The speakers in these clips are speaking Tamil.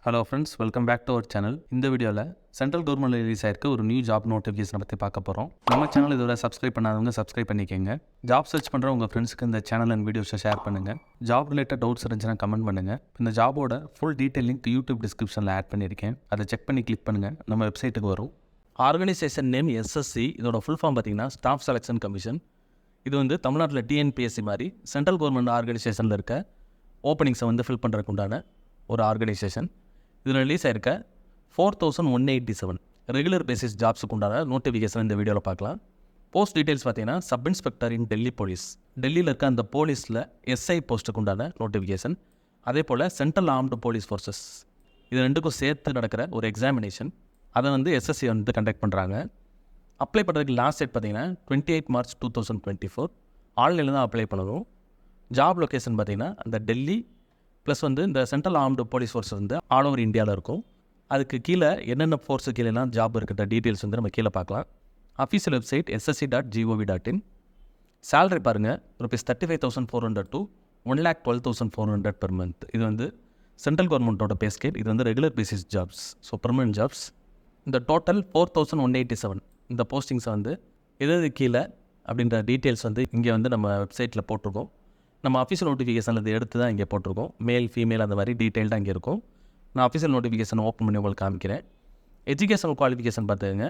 Hello friends, welcome back to our channel. இந்த வீடியோவில் சென்ட்ரல் கவர்மெண்ட் ரிலீஸ் ஆயிருக்க ஒரு நியூ ஜாப் நோட்டிஃபிகேஷனை பற்றி பார்க்க போகிறோம். நம்ம சேனல் இதோட சப்ஸ்கிரைப் பண்ணாதவங்க சப்ஸ்கிரைப் பண்ணிக்கோங்க. ஜாப் சர்ச் பண்ணுற உங்கள் ஃப்ரெண்ட்ஸ்க்கு இந்த சேனல் அண்ட் வீடியோஸை ஷேர் பண்ணுங்கள். ஜாப் ரிலேட்டட் டவுட்ஸ் இருந்துச்சுன்னா கமெண்ட் பண்ணுங்கள். இந்த ஜாபோட ஃபுல் டீட்டெயில் லிங்க் யூடியூப் டிஸ்கிரிப்ஷனில் ஆட் பண்ணியிருக்கேன். அதை செக் பண்ணி கிளிக் பண்ணுங்கள், நம்ம வெப்சைட்டுக்கு வரும். Organisation name SSC. இதோட ஃபுல் ஃபார்ம் பார்த்தீங்கன்னா ஸ்டாஃப் செலெக்ஷன் கமிஷன். இது வந்து தமிழ்நாட்டில் டிஎன்பிஎஸ்சி மாதிரி சென்ட்ரல் கவர்மெண்ட் ஆர்கனைசேஷனில் இருக்க ஓப்பனிங்ஸை வந்து ஃபில் பண்ணுறதுக்கு உண்டான ஒரு ஆர்கனைசேஷன். இதில் ரிலீஸ் ஆயிருக்க 4187 ரெகுலர் பேசிஸ் ஜாப்ஸுக்கு உண்டான நோட்டிஃபிகேஷன் இந்த வீடியோவில் பார்க்கலாம். போஸ்ட் டீட்டெயில்ஸ் பார்த்தீங்கன்னா சப் இன்ஸ்பெக்டர் இன் டெல்லி போலீஸ். டெல்லியில் இருக்க அந்த போலீஸில் எஸ்ஐ போஸ்ட்டுக்கு உண்டான நோட்டிஃபிகேஷன். அதே போல் சென்ட்ரல் ஆர்ம்டு போலீஸ் ஃபோர்ஸஸ், இது ரெண்டுக்கும் சேர்த்து நடக்கிற ஒரு எக்ஸாமினேஷன். அதை வந்து எஸ்எஸ்சி வந்து கண்டக்ட் பண்ணுறாங்க. அப்ளை பண்ணுறதுக்கு லாஸ்ட் டேட் பார்த்தீங்கன்னா 28 மார்ச் 2024. ஆன்லைனில் தான் அப்ளை பண்ணணும். ஜாப் லொக்கேஷன் பார்த்தீங்கன்னா அந்த டெல்லி ப்ளஸ் வந்து இந்த சென்ட்ரல் ஆர்ம்டு போலீஸ் ஃபோர்ஸ் வந்து ஆல் ஓவர் இந்தியாவில் இருக்கும். அதுக்கு கீழே என்னென்ன ஃபோர்ஸு கீழேலாம் ஜாப் இருக்கிற டீட்டெயில்ஸ் வந்து நம்ம கீழே பார்க்கலாம். Official website ssc.gov.in. சேலரி பாருங்கள், ₹35,400 to 1,12,400 per month. இது வந்து சென்ட்ரல் கவர்மெண்ட்டோட பே ஸ்கேல். இது வந்து regular basis jobs, so permanent jobs. இந்த டோட்டல் 4187 இந்த போஸ்டிங்ஸை வந்து எது கீழே அப்படின்ற டீட்டெயில்ஸ் வந்து இங்கே வந்து நம்ம வெப்சைட்டில் போட்டிருக்கோம். நம்ம அஃபீஷியல் நோட்டிஃபிகேஷனில் இது எடுத்து தான் இங்கே போட்டிருக்கோம். மேல் ஃபீமேல் அந்த மாதிரி டீட்டெயில்டாக இங்கே இருக்கும். நான் அஃபீஷியல் நோட்டிஃபிகேஷன் ஓப்பன் பண்ணி உங்களுக்கு காமிக்கிறேன். எஜுகேஷனல் குவாலிஃபிகேஷன் பார்த்துங்க,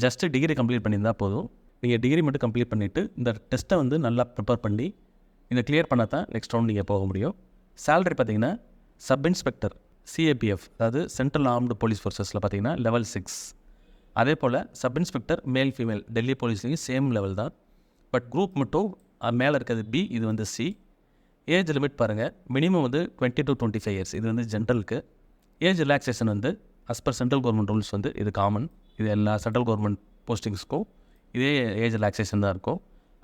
ஜஸ்ட்டு டிகிரி கம்ப்ளீட் பண்ணியிருந்தால் போதும். நீங்கள் டிகிரி மட்டும் கம்ப்ளீட் பண்ணிவிட்டு இந்த டெஸ்ட்டை வந்து நல்லா ப்ரிப்பேர் பண்ணி இதை கிளியர் பண்ணால் தான் நெக்ஸ்ட் ரவுண்ட் நீங்கள் போக முடியும். சேலரி பார்த்தீங்கன்னா சப் இன்ஸ்பெக்டர் சிஏபிஎஃப், அதாவது சென்ட்ரல் ஆர்ம்டு போலீஸ் ஃபோர்ஸஸில் பார்த்தீங்கன்னா level 6. அதே போல் sub inspector male female Delhi போலீஸ்லேயும் சேம் லெவல் தான். பட் குரூப் மட்டும் மேலே இருக்கிறது பி, இது வந்து சி. ஏஜ் லிமிட் பாருங்கள், மினிமம் வந்து 20 to 25 இயர்ஸ். இது வந்து ஜென்ரலுக்கு. ஏஜ் ரிலாக்ஸேஷன் வந்து as per central government rules வந்து இது காமன். இது எல்லா சென்ட்ரல் கவர்மெண்ட் போஸ்டிங்ஸ்க்கும் இதே ஏஜ் ரிலாக்ஸேஷன் தான் இருக்கும்.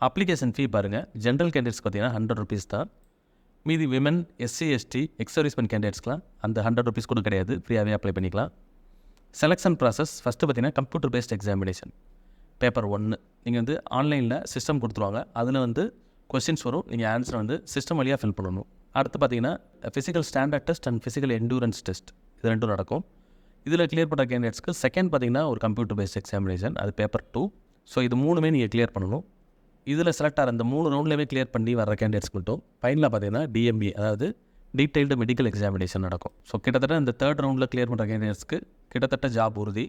அப்ளிகேஷன் ஃபீ பாருங்கள், ஜென்ரல் கேண்டிடேட்ஸ் பார்த்தீங்கன்னா ₹100 தான். மீதி விமன், எஸ்சி, எஸ்டி, எக்ஸர்வீஸ்மெண்ட் கேண்டிடேட்ஸ்க்குலாம் அந்த ₹100 கூட கிடையாது, ஃப்ரீயாகவே அப்ளை பண்ணிக்கலாம். செலெக்ஷன் ப்ராசஸ் ஃபஸ்ட்டு பார்த்தீங்கன்னா கம்ப்யூட்டர் பேஸ்ட் எக்ஸாமினேஷன். பேப்பர் 1 நீங்கள் வந்து ஆன்லைனில் சிஸ்டம் கொடுத்துருவாங்க. அதில் வந்து கொஸ்டின்ஸ் வரும், நீங்கள் ஆன்சரை வந்து சிஸ்டம் வழியாக ஃபில் பண்ணணும். அடுத்து பார்த்தீங்கன்னா physical standard test and physical endurance test, இது ரெண்டும் நடக்கும். இதில் கிளியர் பண்ணுற கேண்டிடேட்ஸ்க்கு செகண்ட் பார்த்தீங்கன்னா ஒரு கம்ப்யூட்டர் பேஸ்ட் எக்ஸாமினேஷன், அது பேப்பர் 2. ஸோ இது மூணுமே நீங்கள் கிளியர் பண்ணணும். இதில் செலக்ட் ஆகிற இந்த 3 ரவுண்ட்லேயுமே கிளியர் பண்ணி வர கேண்டிடேட்ஸ்க்கு மட்டும் ஃபைனலாக பார்த்தீங்கன்னா டிஎம்பி, அதாவது டீட்டெயில்டு மெடிக்கல் எக்ஸாமினேஷன் நடக்கும். ஸோ கிட்டத்தட்ட இந்த 3rd ரவுண்டில் கிளியர் பண்ணுற கேண்டிடேட்ஸ்க்கு கிட்டத்தட்ட ஜாப் உறுதி.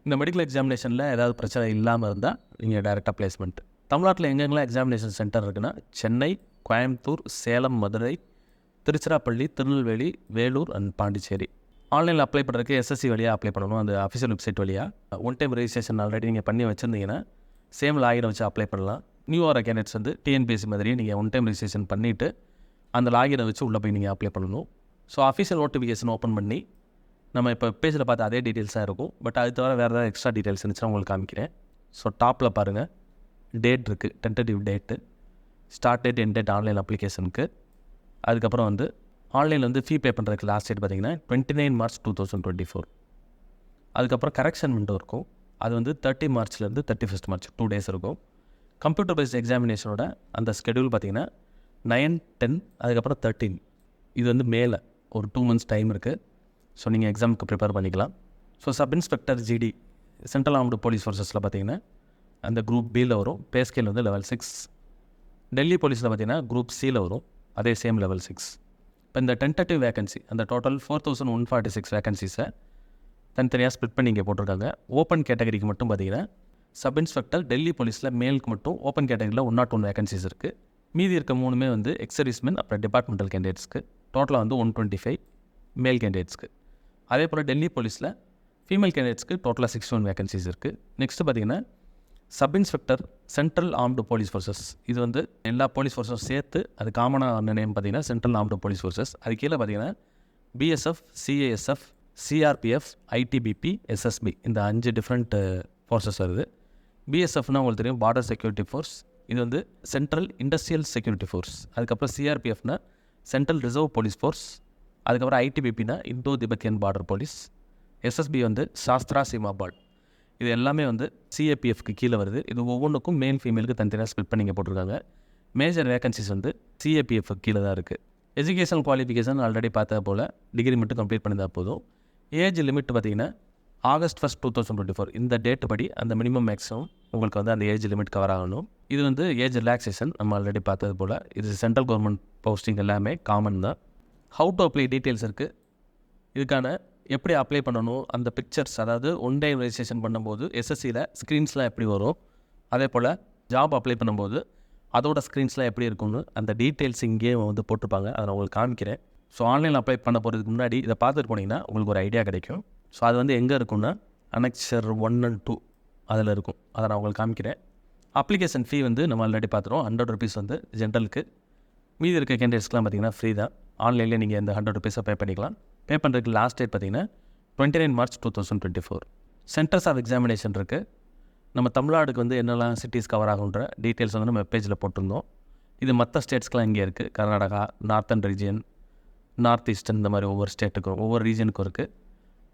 இந்த மெடிக்கல் எக்ஸாமினேஷனில் ஏதாவது பிரச்சனை இல்லாமல் இருந்தால் நீங்கள் டைரெக்டாக பிளேஸ்மெண்ட். தமிழ்நாட்டில் எங்கெங்கெல்லாம் எக்ஸாமினேஷன் சென்டர் இருக்குன்னா சென்னை, கோயம்புத்தூர், சேலம், மதுரை, திருச்சிராப்பள்ளி, திருநெல்வேலி, வேலூர் அண்ட் பாண்டிச்சேரி. ஆன்லைனில் அப்ளை பண்ணுறதுக்கு எஸ்எஸ்சி வழியாக அப்ளை பண்ணணும், அந்த அஃபிஷியல் வெப்சைட் வழியாக. ஒன் டைம் ரெஜிஸ்ட்ரேஷன் ஆல்ரெடி நீங்கள் பண்ணி வச்சுருந்தீங்கன்னா சேம் லாகினை வச்சு அப்ளை பண்ணலாம். நியூ ஆர் கேண்டிடேட்ஸ் வந்து டிஎன்பிஎஸ்சி மாதிரியே நீங்கள் ஒன் டைம் ரெஜிஸ்ட்ரேஷன் பண்ணிவிட்டு அந்த லாகினை வச்சு உள்ளே போய் நீங்கள் அப்ளை பண்ணணும். ஸோ அஃபிஷியல் நோட்டிஃபிகேஷன் ஓப்பன் பண்ணி நம்ம இப்போ பேஜில் பார்த்து அதே டீட்டெயில்ஸாக இருக்கும். பட் அது தவிர வேறு ஏதாவது எக்ஸ்ட்ரா டீட்டெயில்ஸ் இருந்துச்சுன்னா உங்களுக்கு காமிக்கிறேன். ஸோ டாப்பில் பாருங்கள், டேட் இருக்குது, tentative date, start date, end date online அப்ளிகேஷனுக்கு. அதுக்கப்புறம் வந்து ஆன்லைனில் வந்து ஃபீ பே பண்ணுறதுக்கு லாஸ்ட் டேட் பார்த்தீங்கன்னா 29 மார்ச் 2024. அதுக்கப்புறம் கரெக்ஷன் விண்டோ இருக்கும், அது வந்து 30 மார்ச்லேருந்து 31 மார்ச் 2 days இருக்கும். கம்ப்யூட்டர் பேஸ்ட் எக்ஸாமினேஷனோட அந்த ஸ்கெடியூல் பார்த்தீங்கன்னா 9, 10, அதுக்கப்புறம் 13. இது வந்து மேலே ஒரு 2 months டைம் இருக்குது. ஸோ நீங்கள் எக்ஸாமுக்கு ப்ரிப்பேர் பண்ணிக்கலாம். So sub inspector GD central armed police ஃபோர்ஸஸில் பார்த்தீங்கன்னா அந்த குரூப் பியில் வரும், பே ஸ்கேல் வந்து level 6. டெல்லி போலீஸில் பார்த்தீங்கன்னா குரூப் சியில் வரும், அதே சேம் level 6. இப்போ இந்த டென்டேட்டிவ் வேகன்சி, அந்த டோட்டல் 4146 வேகன்சிஸை தனித்தனியாக ஸ்ப்ளிட் பண்ணி இங்கே போட்டிருக்காங்க. ஓப்பன் கேட்டகரிக்கு மட்டும் பார்த்தீங்கன்னா சப் இன்ஸ்பெக்டர் டெல்லி போலீஸில் மேலுக்கு மட்டும் ஓப்பன் கேட்டகரியில் 101 வேகன்சிஸ் இருக்குது. மீதி இருக்க 3மே வந்து எக்ஸர்வீஸ்மென் அப்புறம் டிபார்ட்மெண்டல் கேண்டிடேட்ஸ்க்கு. டோட்டலாக வந்து 125 மேல் கேண்டிடேட்ஸ்க்கு. அதே போல் டெல்லி போலீஸில் ஃபீமேல் கேண்டிடேட்ஸ்க்கு டோட்டலாக 61 வேகன்சிஸ் இருக்குது. நெக்ஸ்ட்டு பார்த்தீங்கன்னா sub inspector central armed police forces, இது வந்து எல்லா போலீஸ் ஃபோர்ஸும் சேர்த்து அது காமனான நேம் பார்த்தீங்கன்னா சென்ட்ரல் ஆர்ம்டு போலீஸ் ஃபோர்ஸஸ். அது கீழே பார்த்தீங்கன்னா BSF, CASF, CRPF, ITBP, SSB, இந்த 5 டிஃப்ரெண்ட் ஃபோர்ஸஸ் வருது. பிஎஸ்எஃப்னா உங்களுக்கு தெரியும், பார்டர் செக்யூரிட்டி ஃபோர்ஸ், இது வந்து சென்ட்ரல் இண்டஸ்ட்ரியல் செக்யூரிட்டி ஃபோர்ஸ். அதுக்கப்புறம் சிஆர்பிஎஃப்னா சென்ட்ரல் ரிசர்வ் போலீஸ் ஃபோர்ஸ். அதுக்கப்புறம் ஐடிபிபினா Indo Tibetan border police. SSB வந்து சாஸ்திரா சீமாபால். இது எல்லாமே வந்து சிஏபிஎஃப்க்கு கீழே வருது. இது ஒவ்வொன்றுக்கும் மேல் ஃபீமேலுக்கு தனித்தனியாக ஸ்பிளிட் பண்ணி இங்கே போட்டிருக்காங்க. மேஜர் வேகன்சிஸ் வந்து சிஏபிஎஃப்க்கு கீழே தான் இருக்குது. எஜுகேஷன் குவாலிஃபிகேஷன் ஆல்ரெடி பார்த்தா போல் டிகிரி மட்டும் கம்ப்ளீட் பண்ணியிருந்தால் போதும். ஏஜ் லிமிட் பார்த்திங்கன்னா August 1, 2024 இந்த டேட் படி அந்த மினிமம் மேக்ஸிமம் உங்களுக்கு வந்து அந்த ஏஜ் லிமிட் கவர் ஆகணும். இது வந்து ஏஜ் ரிலாக்ஸேஷன் நம்ம ஆல்ரெடி பார்த்தது போல். இது சென்ட்ரல் கவர்மெண்ட் போஸ்டிங் எல்லாமே காமன் தான். ஹவு டு அப்ளை டீட்டெயில்ஸ் இருக்குது. இதுக்கான எப்படி அப்ளை பண்ணணும், அந்த பிக்சர்ஸ், அதாவது ஒன் டைம் ரெஜிஸ்ட்ரேஷன் பண்ணும்போது எஸ்எஸ்சியில் ஸ்க்ரீன்ஸ்லாம் எப்படி வரும், அதே போல் ஜாப் அப்ளை பண்ணும்போது அதோட ஸ்க்ரீன்ஸ்லாம் எப்படி இருக்கும்னு அந்த டீட்டெயில்ஸ் இங்கேயே வந்து போட்டிருப்பாங்க. அதை நான் உங்களுக்கு காமிக்கிறேன். ஸோ ஆன்லைனில் அப்ளை பண்ண போகிறதுக்கு முன்னாடி இதை பார்த்துட்டு போனீங்கன்னா உங்களுக்கு ஒரு ஐடியா கிடைக்கும். ஸோ அது வந்து எங்கே இருக்குன்னா Annexure 1 and 2 அதில் இருக்கும். அதை நான் உங்களுக்கு காமிக்கிறேன். அப்ளிகேஷன் ஃபீ வந்து நம்ம ஆல்ரெடி பார்த்துருவோம். 100 rupees வந்து ஜென்ரலுக்கு. மீதி இருக்க கேண்டிடேட்ஸ்க்குலாம் பார்த்திங்கன்னா ஃப்ரீ தான். ஆன்லைனில் நீங்கள் இந்த 100 rupees பே பண்ணிக்கலாம். பே பண்ணுறதுக்கு லாஸ்ட் டேட் பார்த்திங்கன்னா 29 March 2024. சென்டர்ஸ் ஆஃப் எக்ஸாமினேஷன் இருக்குது. நம்ம தமிழ்நாடுக்கு வந்து என்னெல்லாம் சிட்டிஸ் கவர் ஆகுன்ற டீட்டெயில்ஸ் வந்து நம்ம வெப்பேஜில் போட்டிருந்தோம். இது மற்ற ஸ்டேட்ஸ்க்கெலாம் இங்கே இருக்குது. Karnataka, northern region, north eastern, இந்த மாதிரி ஒவ்வொரு ஸ்டேட்டுக்கும் ஒவ்வொரு ரீஜனுக்கும் இருக்குது.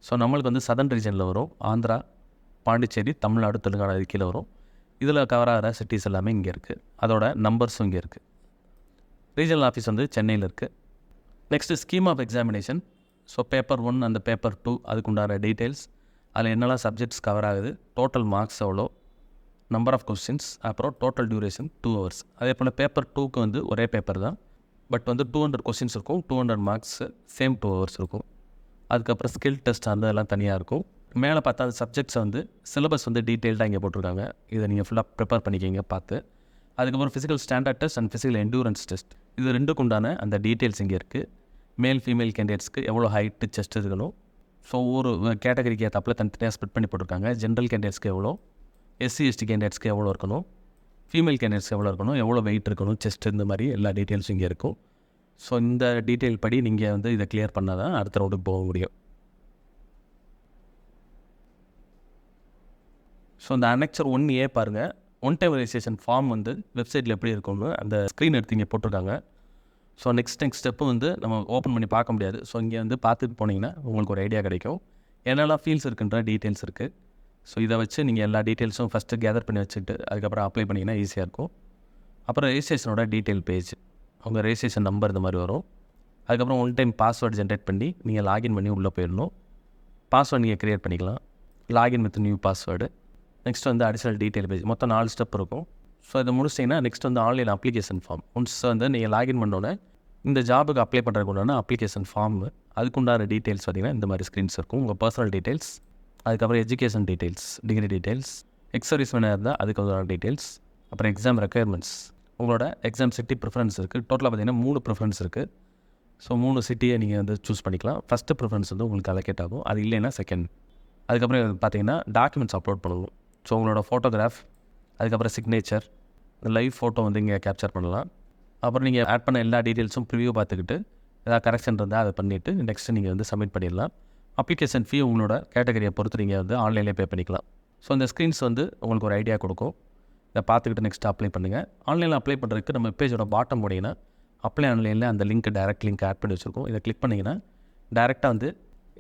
ஸோ நம்மளுக்கு வந்து சதர்ன் ரீஜனில் வரும். ஆந்திரா, பாண்டிச்சேரி, தமிழ்நாடு, தெலுங்கானா இது கீழே வரும். இதில் கவர் ஆகிற சிட்டிஸ் எல்லாமே இங்கே இருக்குது. அதோட நம்பர்ஸும் இங்கே இருக்குது. ரீஜனல் ஆஃபீஸ் வந்து சென்னையில் இருக்குது. Next scheme of examination. So paper 1 அந்த பேப்பர் 2 அதுக்குண்டான டீட்டெயில்ஸ், அதில் என்னெல்லாம் சப்ஜெக்ட்ஸ் கவர் ஆகுது, டோட்டல் மார்க்ஸ் எவ்வளோ, நம்பர் ஆஃப் கொஸ்டின்ஸ், அப்புறம் டோட்டல் டியூரேஷன் 2 hours. அதே போல் பேப்பர் 2க்கு வந்து ஒரே பேப்பர் தான், பட் வந்து 200 கொஸ்டின்ஸ் இருக்கும், 200 மார்க்ஸ், சேம் 2 hours இருக்கும். அதுக்கப்புறம் ஸ்கில் டெஸ்ட் அந்த இதெல்லாம் தனியாக இருக்கும். மேலே பார்த்தா அந்த சப்ஜெக்ட்ஸை வந்து சிலபஸ் வந்து டீட்டெயில்டாக இங்கே போட்டிருக்காங்க. இதை நீங்கள் ஃபுல்லாக ப்ரிப்பேர் பண்ணிக்கிங்க பார்த்து. அதுக்கப்புறம் physical standard test and physical endurance test, இது ரெண்டுக்கு உண்டான அந்த டீட்டெயில்ஸ் இங்கே இருக்குது. மேல் ஃபீமேல் கேண்டிடேட்ஸ்க்கு எவ்வளோ ஹைட்டு, செஸ்ட் இருக்கணும். ஸோ ஒவ்வொரு கேட்டகரிக்கு ஏற்றாப்பில் தனித்தனியாக ஸ்ப்ளிட் பண்ணி போட்டிருக்காங்க. ஜென்ரல் கேண்டிடேட்ஸ்க்கு எவ்வளோ, எஸ்சி எஸ்டி கேண்டிடேட்ஸ்க்கு எவ்வளோ இருக்கணும், ஃபீமேல் கேண்டிடேட்ஸ்க்கு எவ்வளோ இருக்கணும், எவ்வளோ வெயிட் இருக்கணும், செஸ்ட், இந்த மாதிரி எல்லா டீட்டெயில்ஸும் இங்கே இருக்கும். ஸோ இந்த டீட்டெயில் படி நீங்கள் வந்து இதை கிளியர் பண்ணால் தான் அடுத்த ரவுண்டுக்கு போக முடியும். ஸோ இந்த Annexure 1A பாருங்கள். ஒன் டைம் ரெஜிஸ்ட்ரேஷன் ஃபார்ம் வந்து வெப்சைட்டில் எப்படி இருக்கும்னு அந்த ஸ்க்ரீன் எடுத்து இங்கே போட்டிருக்காங்க. ஸோ நெக்ஸ்ட் ஸ்டெப்பு வந்து நம்ம ஓப்பன் பண்ணி பார்க்க முடியாது. ஸோ இங்கே வந்து பார்த்துட்டு போனீங்கன்னா உங்களுக்கு ஒரு ஐடியா கிடைக்கும். என்னெல்லாம் ஃபீல்ஸ் இருக்குன்ற டீட்டெயில்ஸ் இருக்குது. ஸோ இதை வச்சு நீங்கள் எல்லா டீட்டெயில்ஸும் ஃபஸ்ட்டு கேதர் பண்ணி வச்சுட்டு அதுக்கப்புறம் அப்ளை பண்ணிங்கன்னா ஈஸியாக இருக்கும். அப்புறம் ரெஜிஸ்ட்ரேஷனோட டீட்டெயில் பேஜ், அவங்க ரெஜிஸ்ட்ரேஷன் நம்பர் இந்த மாதிரி வரும். அதுக்கப்புறம் ஒன் டைம் பாஸ்வேர்டு ஜென்ரேட் பண்ணி நீங்கள் லாகின் பண்ணி உள்ளே போயிடணும். பாஸ்வேர்டு நீங்கள் க்ரியேட் பண்ணிக்கலாம். Login with new password. Next வந்து அடிஷனல் டீட்டெயில் பேஜ். மொத்தம் 4 ஸ்டெப் இருக்கும். ஸோ இதை முடிச்சிட்டிங்கன்னா நெக்ஸ்ட் வந்து ஆன்லைன் அப்ளிகேஷன் ஃபார்ம். ஒன்ஸ் வந்து நீங்கள் லாகின் பண்ணோன்னே இந்த ஜாபுக்கு அப்ளை பண்ணுறதுக்கு உண்டான அப்ளிகேஷன் ஃபார்ம், அதுக்குண்டான டீட்டெயில்ஸ் பார்த்திங்கன்னா இந்த மாதிரி ஸ்க்ரீன்ஸ் இருக்கும். உங்கள் பர்சனல் டீட்டெயில்ஸ், அதுக்கப்புறம் education details, degree details, ex-service வேணால் இருந்தால் அதுக்கு உண்டான டீட்டெயில்ஸ், அப்புறம் எக்ஸாம் ரெக்குயர்மெண்ட்ஸ், உங்களோட எக்ஸாம் சிட்டி ப்ரிஃபரன்ஸ் இருக்குது. டோட்டலாக பார்த்திங்கன்னா 3 ப்ரிஃபரன்ஸ் இருக்குது. ஸோ 3 சிட்டியை நீங்கள் வந்து சூஸ் பண்ணிக்கலாம். ஃபஸ்ட்டு ப்ரிஃபரன்ஸ் வந்து உங்களுக்கு அலோகேட் ஆகும், அது இல்லைன்னா செகண்ட். அதுக்கப்புறம் பார்த்தீங்கன்னா டாக்குமெண்ட்ஸ் அப்லோட் பண்ணணும். ஸோ உங்களோட ஃபோட்டோகிராஃப், அதுக்கப்புறம் சிக்னேச்சர், லைவ் ஃபோட்டோ வந்து இங்கே கேப்சர் பண்ணலாம். அப்புறம் நீங்கள் ஆட் பண்ண எல்லா டீட்டெயில்ஸும் ப்ரிவியூ பார்த்துக்கிட்டு ஏதாவது கரெக்ஷன் இருந்தால் அதை பண்ணிவிட்டு நெக்ஸ்ட்டு நீங்கள் வந்து சப்மிட் பண்ணிடலாம். அப்ளிகேஷன் ஃபீ உங்களோட கேட்டகரியை பொறுத்து நீங்கள் வந்து ஆன்லைன்லேயே பே பண்ணிக்கலாம். ஸோ இந்த ஸ்க்ரீன்ஸ் வந்து உங்களுக்கு ஒரு ஐடியா கொடுக்கும். இதை பார்த்துக்கிட்டு நெக்ஸ்ட்டு அப்ளை பண்ணுங்கள். ஆன்லைனில் அப்ளை பண்ணுறதுக்கு நம்ம பேஜோட பாட்டம் போனீங்கன்னா அப்ளை ஆன்லைனில் அந்த லிங்க் டேரக்ட் லிங்க் ஆட் பண்ணி வச்சுருக்கோம். இதை கிளிக் பண்ணிங்கன்னா டேரெக்டாக வந்து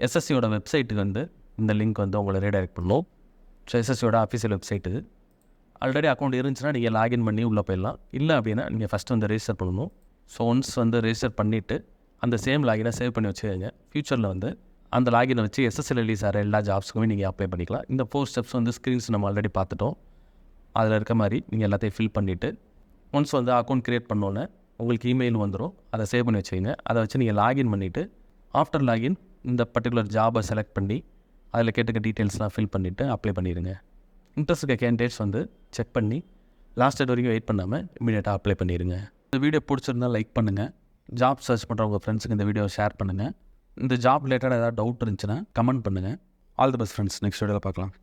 எஸ்எஸ்சியோட வெப்சைட்டுக்கு வந்து இந்த லிங்க் வந்து உங்களை ரீடைரக்ட் பண்ணும். ஸோ எஸ்எஸ்சியோட அஃபீஷியல் வெப்சைட் இது. ஆல்ரெடி அக்கௌண்ட் இருந்துச்சுன்னா நீங்கள் லாகின் பண்ணி உள்ளே போயிடலாம். இல்லை அப்படின்னா நீங்கள் ஃபஸ்ட்டு வந்து ரெஜிஸ்டர் பண்ணணும். ஸோ ஒன்ஸ் வந்து ரெஜிஸ்டர் பண்ணிவிட்டு அந்த சேம் லாகினை சேவ் பண்ணி வச்சுக்கோங்க. ஃப்யூச்சரில் வந்து அந்த லாகினை வச்சு எஸ்எஸ்சியில் ரிலீஸ் ஆகிற எல்லா ஜாப்ஸுக்குமே நீங்கள் அப்ளை பண்ணிக்கலாம். இந்த 4 ஸ்டெப்ஸ் வந்து ஸ்க்ரீன்ஸ் நம்ம ஆல்ரெடி பார்த்துட்டோம். அதில் இருக்க மாதிரி நீங்கள் எல்லாத்தையும் ஃபில் பண்ணிவிட்டு ஒன்ஸ் வந்து அக்கௌண்ட் க்ரியேட் பண்ணோன்னே உங்களுக்கு இமெயில் வந்துடும். அதை சேவ் பண்ணி வச்சுக்கோங்க. அதை வச்சு நீங்கள் லாகின் பண்ணிவிட்டு ஆஃப்டர் லாகின் இந்த பர்டிகுலர் ஜாபை செலக்ட் பண்ணி அதில் கேட்டுக்க டீட்டெயில்ஸ்லாம் ஃபில் பண்ணிவிட்டு அப்ளை பண்ணிடுங்க. இன்ட்ரெஸ்ட் இருக்க கேண்டிடேட்ஸ் வந்து செக் பண்ணி லாஸ்ட் டேட் வரைக்கும் வெயிட் பண்ணாமல் இமீடியட்டாக அப்ளை பண்ணிடுங்க. இந்த வீடியோ பிடிச்சிருந்தால் லைக் பண்ணுங்கள். ஜாப் சர்ச் பண்ணுற உங்கள் ஃப்ரெண்ட்ஸுக்கு இந்த வீடியோ ஷேர் பண்ணுங்கள். இந்த ஜாப் ரிலேட்டடாக ஏதாவது டவுட் இருந்துச்சுன்னா கமெண்ட் பண்ணுங்கள். All the best friends. Next வீடியோவில் பார்க்கலாம்.